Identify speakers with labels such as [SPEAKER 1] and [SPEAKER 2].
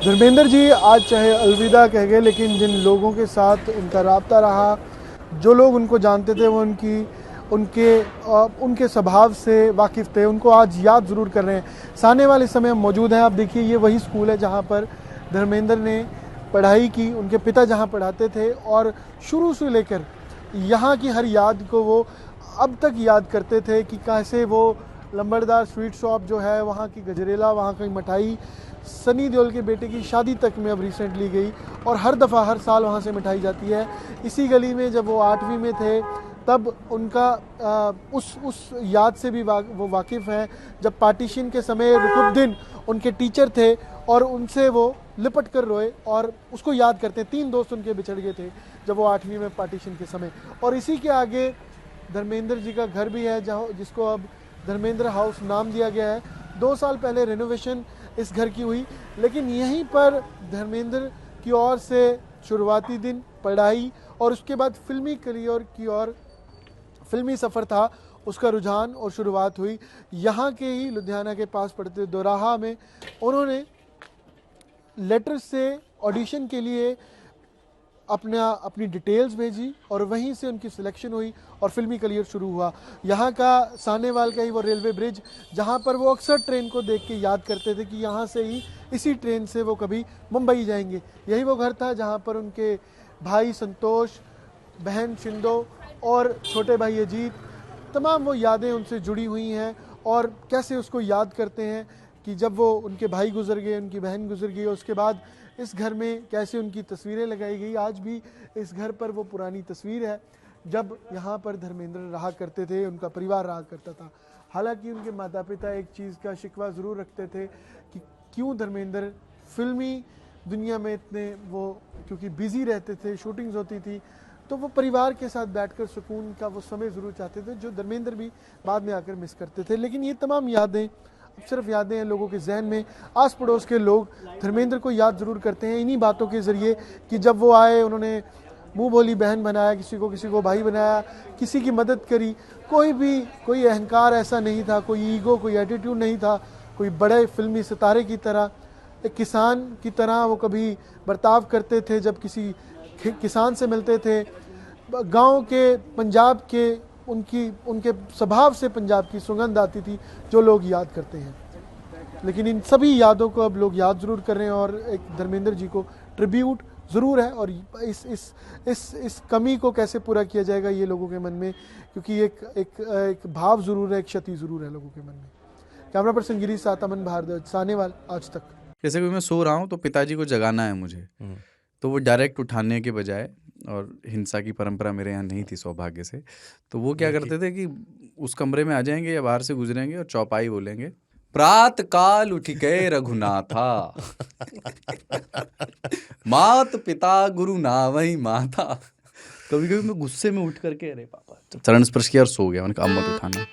[SPEAKER 1] धर्मेंद्र जी आज चाहे अलविदा कह गए, लेकिन जिन लोगों के साथ उनका राब्ता रहा, जो लोग उनको जानते थे, वो उनके स्वभाव से वाकिफ़ थे, उनको आज याद ज़रूर कर रहे हैं। साने वाले समय हम मौजूद हैं। आप देखिए, ये वही स्कूल है जहाँ पर धर्मेंद्र ने पढ़ाई की, उनके पिता जहाँ पढ़ाते थे, और शुरू से लेकर यहाँ की हर याद को वो अब तक याद करते थे कि कैसे वो लंबड़दार स्वीट शॉप जो है, वहाँ की गजरेला, वहाँ की मिठाई, सनी देओल के बेटे की शादी तक में अब रिसेंटली गई और हर दफ़ा हर साल वहाँ से मिठाई जाती है। इसी गली में जब वो 8वीं में थे तब उनका उस याद से भी वो वाकिफ़ हैं, जब पार्टीशन के समय रुकुद्दीन उनके टीचर थे और उनसे वो लिपट कर रोए, और उसको याद करते हैं। 3 दोस्त उनके बिछड़ गए थे जब वो 8वीं में पार्टीशन के समय। और इसी के आगे धर्मेंद्र जी का घर भी है, जहाँ जिसको अब धर्मेंद्र हाउस नाम दिया गया है। 2 साल पहले रेनोवेशन इस घर की हुई, लेकिन यहीं पर धर्मेंद्र की ओर से शुरुआती दिन, पढ़ाई और उसके बाद फिल्मी करियर की ओर, फिल्मी सफ़र था, उसका रुझान और शुरुआत हुई। यहाँ के ही लुधियाना के पास पड़ते दोराहा में उन्होंने लेटर से ऑडिशन के लिए अपनी डिटेल्स भेजी और वहीं से उनकी सिलेक्शन हुई और फिल्मी करियर शुरू हुआ। यहाँ का सानेवाल का ही वो रेलवे ब्रिज, जहाँ पर वो अक्सर ट्रेन को देख के याद करते थे कि यहाँ से ही, इसी ट्रेन से वो कभी मुंबई जाएंगे। यही वो घर था जहाँ पर उनके भाई संतोष, बहन शिंदो और छोटे भाई अजीत, तमाम वो यादें उनसे जुड़ी हुई हैं। और कैसे उसको याद करते हैं कि जब वो उनके भाई गुजर गए, उनकी बहन गुजर गई, उसके बाद इस घर में कैसे उनकी तस्वीरें लगाई गई। आज भी इस घर पर वो पुरानी तस्वीर है जब यहाँ पर धर्मेंद्र रहा करते थे, उनका परिवार रहा करता था। हालांकि उनके माता पिता एक चीज़ का शिकवा ज़रूर रखते थे कि क्यों धर्मेंद्र फिल्मी दुनिया में इतने वो, क्योंकि बिज़ी रहते थे, शूटिंग्स होती थी, तो वो परिवार के साथ बैठकर सुकून का वो समय ज़रूर चाहते थे, जो धर्मेंद्र भी बाद में आकर मिस करते थे। लेकिन ये तमाम यादें अब सिर्फ यादें हैं लोगों के जहन में। आस पड़ोस के लोग धर्मेंद्र को याद ज़रूर करते हैं इन्हीं बातों के ज़रिए कि जब वो आए, उन्होंने मुंह बोली बहन बनाया, किसी को भाई बनाया, किसी की मदद करी। कोई अहंकार ऐसा नहीं था, कोई ईगो, कोई एटीट्यूड नहीं था, कोई बड़े फिल्मी सितारे की तरह, एक किसान की तरह वो कभी बर्ताव करते थे। जब किसी किसान से मिलते थे, गांव के, पंजाब के, उनके स्वभाव से पंजाब की सुगंध आती थी, जो लोग याद करते हैं। लेकिन इन सभी यादों को अब लोग याद ज़रूर कर रहे हैं और एक धर्मेंद्र जी को ट्रिब्यूट ज़रूर है। और इस कमी को कैसे पूरा किया जाएगा ये लोगों के मन में, क्योंकि एक भाव ज़रूर है, एक क्षति ज़रूर है लोगों के मन में। कैमरा पर्सन गिरीश साथ, अमन भारद्वाज, सानेवाल, आज तक।
[SPEAKER 2] जैसे कि मैं सो रहा हूँ तो पिताजी को जगाना है मुझे, तो वो डायरेक्ट उठाने के बजाय, और हिंसा की परंपरा मेरे यहाँ नहीं थी सौभाग्य से, तो वो क्या करते थे कि उस कमरे में आ जाएंगे या बाहर से गुजरेंगे और चौपाई बोलेंगे, प्रात काल उठ गए रघुनाथा मात पिता गुरु नावई माता। कभी कभी मैं गुस्से में उठ करके अरे पापा, चरण स्पर्श किया और सो गया। मैंने कहा अब मत उठाना।